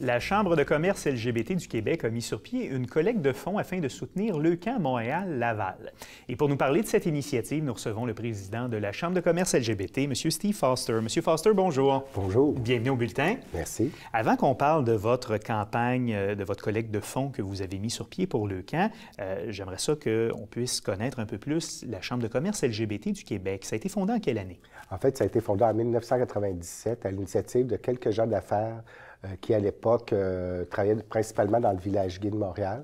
La Chambre de commerce LGBT du Québec a mis sur pied une collecte de fonds afin de soutenir Leucan Montréal-Laval. Et pour nous parler de cette initiative, nous recevons le président de la Chambre de commerce LGBT, M. Steve Foster. M. Foster, bonjour. Bonjour. Bienvenue au bulletin. Merci. Avant qu'on parle de votre campagne, de votre collecte de fonds que vous avez mis sur pied pour Leucan, j'aimerais ça qu'on puisse connaître un peu plus la Chambre de commerce LGBT du Québec. Ça a été fondé en quelle année? En fait, ça a été fondé en 1997 à l'initiative de quelques gens d'affaires qui, à l'époque, travaillaient principalement dans le village gay de Montréal.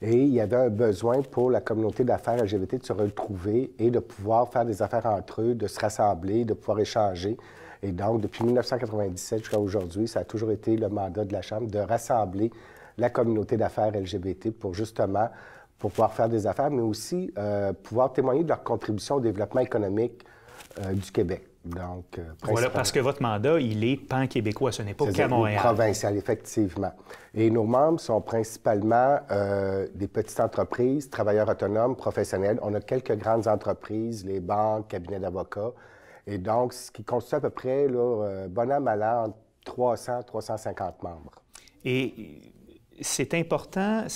Et il y avait un besoin pour la communauté d'affaires LGBT de se retrouver et de pouvoir faire des affaires entre eux, de se rassembler, de pouvoir échanger. Et donc, depuis 1997 jusqu'à aujourd'hui, ça a toujours été le mandat de la Chambre de rassembler la communauté d'affaires LGBT pour justement pour pouvoir faire des affaires, mais aussi pouvoir témoigner de leur contribution au développement économique du Québec. Donc, voilà, parce que votre mandat, il est pan-québécois, ce n'est pas qu'à Montréal. Provincial, effectivement. Et nos membres sont principalement des petites entreprises, travailleurs autonomes, professionnels. On a quelques grandes entreprises, les banques, cabinets d'avocats. Et donc, ce qui constitue à peu près, là, bon an, mal an, entre 300 350 membres. Et c'est important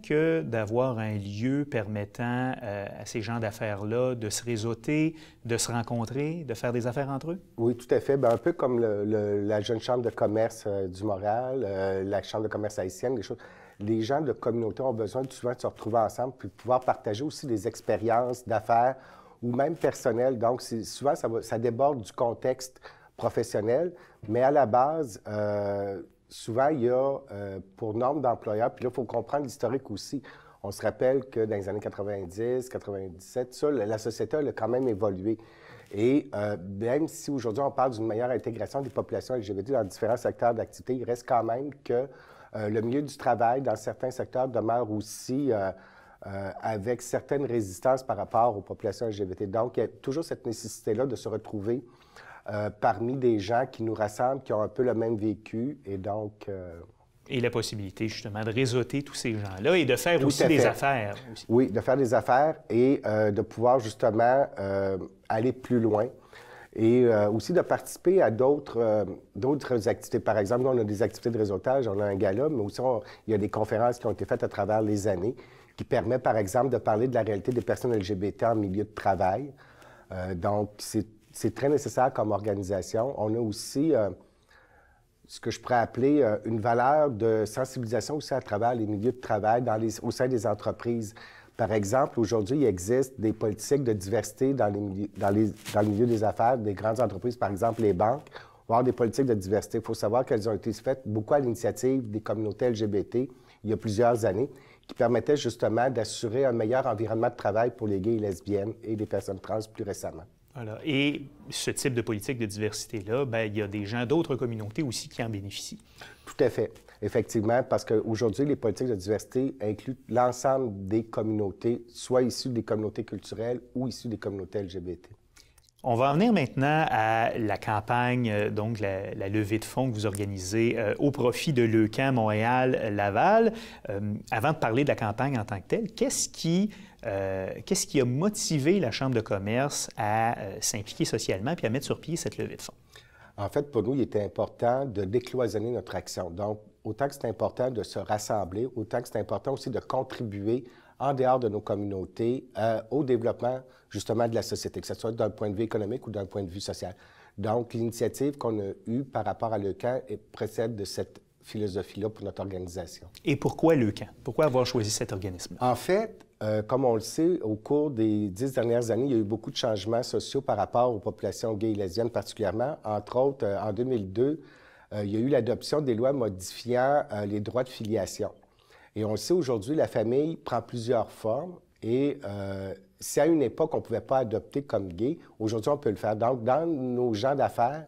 que d'avoir un lieu permettant à ces gens d'affaires-là de se réseauter, de se rencontrer, de faire des affaires entre eux? Oui, tout à fait. Bien, un peu comme la jeune chambre de commerce du Montréal, la chambre de commerce haïtienne, des choses. Les gens de communauté ont besoin souvent de se retrouver ensemble puis de pouvoir partager aussi des expériences d'affaires ou même personnelles. Donc, souvent, ça déborde du contexte professionnel, mais à la base, souvent, il y a, pour nombre d'employeurs, puis là, il faut comprendre l'historique aussi. On se rappelle que dans les années 90, 97, ça, la société a quand même évolué. Et même si aujourd'hui, on parle d'une meilleure intégration des populations LGBT dans différents secteurs d'activité, il reste quand même que le milieu du travail, dans certains secteurs, demeure aussi avec certaines résistances par rapport aux populations LGBT. Donc, il y a toujours cette nécessité-là de se retrouver parmi des gens qui nous rassemblent, qui ont un peu le même vécu, et donc... Et la possibilité, justement, de réseauter tous ces gens-là et de faire aussi des affaires. Aussi. Oui, de faire des affaires et de pouvoir, justement, aller plus loin et aussi de participer à d'autres activités. Par exemple, nous, on a des activités de réseautage, on a un gala, mais aussi, il y a des conférences qui ont été faites à travers les années qui permettent, par exemple, de parler de la réalité des personnes LGBT en milieu de travail. Donc, c'est très nécessaire comme organisation. On a aussi ce que je pourrais appeler une valeur de sensibilisation aussi à travers les milieux de travail au sein des entreprises. Par exemple, aujourd'hui, il existe des politiques de diversité dans le milieu des affaires, des grandes entreprises, par exemple les banques, voire des politiques de diversité. Il faut savoir qu'elles ont été faites beaucoup à l'initiative des communautés LGBT il y a plusieurs années, qui permettaient justement d'assurer un meilleur environnement de travail pour les gays et lesbiennes et les personnes trans plus récemment. Voilà. Et ce type de politique de diversité-là, bien, il y a des gens d'autres communautés aussi qui en bénéficient. Tout à fait. Effectivement, parce qu'aujourd'hui, les politiques de diversité incluent l'ensemble des communautés, soit issues des communautés culturelles ou issues des communautés LGBT. On va en venir maintenant à la campagne, donc la levée de fonds que vous organisez au profit de Leucan Montréal-Laval. Avant de parler de la campagne en tant que telle, qu'est-ce qui a motivé la Chambre de commerce à s'impliquer socialement puis à mettre sur pied cette levée de fonds? En fait, pour nous, il était important de décloisonner notre action. Donc, autant que c'est important de se rassembler, autant que c'est important aussi de contribuer en dehors de nos communautés au développement, justement, de la société, que ce soit d'un point de vue économique ou d'un point de vue social. Donc, l'initiative qu'on a eue par rapport à Leucan précède de cette philosophie-là pour notre organisation. Et pourquoi Leucan? Pourquoi avoir choisi cet organisme? En fait, comme on le sait, au cours des 10 dernières années, il y a eu beaucoup de changements sociaux par rapport aux populations gays et lesbiennes particulièrement. Entre autres, en 2002, il y a eu l'adoption des lois modifiant les droits de filiation. Et on le sait aujourd'hui, la famille prend plusieurs formes et si à une époque, on ne pouvait pas adopter comme gay, aujourd'hui, on peut le faire. Donc, dans nos gens d'affaires,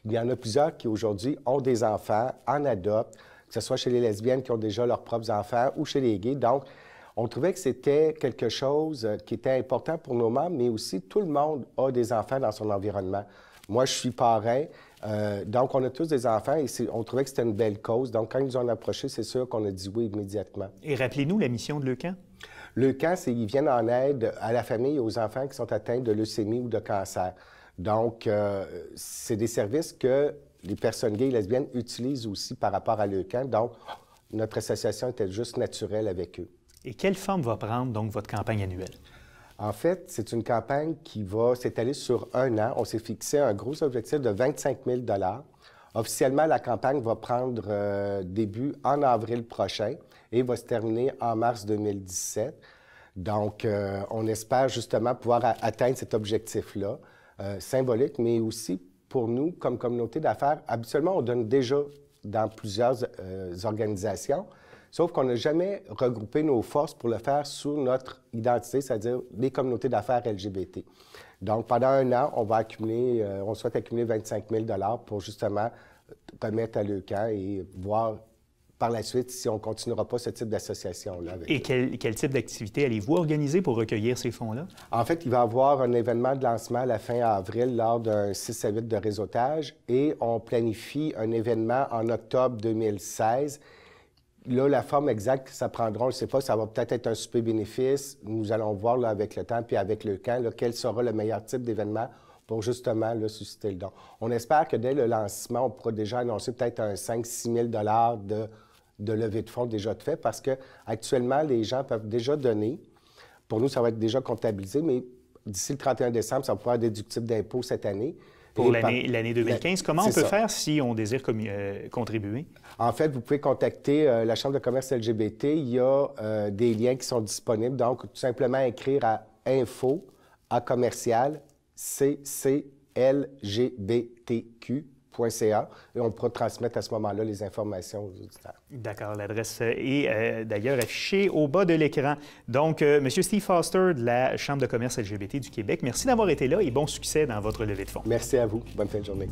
il y en a plusieurs qui, aujourd'hui, ont des enfants, en adoptent, que ce soit chez les lesbiennes qui ont déjà leurs propres enfants ou chez les gays. Donc, on trouvait que c'était quelque chose qui était important pour nos membres, mais aussi tout le monde a des enfants dans son environnement. Moi, je suis parrain, donc on a tous des enfants et on trouvait que c'était une belle cause. Donc, quand ils nous ont approchés, c'est sûr qu'on a dit oui immédiatement. Et rappelez-nous la mission de Leucan. Leucan, c'est qu'ils viennent en aide à la famille et aux enfants qui sont atteints de leucémie ou de cancer. Donc, c'est des services que les personnes gays et lesbiennes utilisent aussi par rapport à Leucan. Donc, notre association était juste naturelle avec eux. Et quelle forme va prendre donc votre campagne annuelle? En fait, c'est une campagne qui va s'étaler sur un an. On s'est fixé un gros objectif de 25 000 $. Officiellement, la campagne va prendre début en avril prochain et va se terminer en mars 2017. Donc, on espère justement pouvoir atteindre cet objectif-là, symbolique, mais aussi pour nous, comme communauté d'affaires. Habituellement, on donne déjà dans plusieurs organisations, sauf qu'on n'a jamais regroupé nos forces pour le faire sous notre identité, c'est-à-dire les communautés d'affaires LGBT. Donc, pendant un an, on souhaite accumuler 25 000 $ pour justement remettre à Leucan et voir par la suite si on ne continuera pas ce type d'association-là. Et quel type d'activité allez-vous organiser pour recueillir ces fonds-là? En fait, il va y avoir un événement de lancement à la fin avril lors d'un 6 à 8 de réseautage et on planifie un événement en octobre 2016. Là, la forme exacte que ça prendra, on ne sait pas, ça va peut-être être un souper bénéfice. Nous allons voir là, avec le temps puis avec Leucan quel sera le meilleur type d'événement pour justement là, susciter le don. On espère que dès le lancement, on pourra déjà annoncer peut-être un 5-6 000 $ de levée de fonds déjà de fait parce qu'actuellement, les gens peuvent déjà donner. Pour nous, ça va être déjà comptabilisé, mais d'ici le 31 décembre, ça va pouvoir être déductible d'impôt cette année. Pour l'année 2015, comment on peut faire si on désire contribuer? En fait, vous pouvez contacter la Chambre de commerce LGBT. Il y a des liens qui sont disponibles. Donc, tout simplement écrire à info@cclgbtq.ca et on pourra transmettre à ce moment-là les informations aux auditeurs. D'accord. L'adresse est d'ailleurs affichée au bas de l'écran. Donc, M. Steve Foster de la Chambre de commerce LGBT du Québec, merci d'avoir été là et bon succès dans votre levée de fonds. Merci à vous. Bonne fin de journée.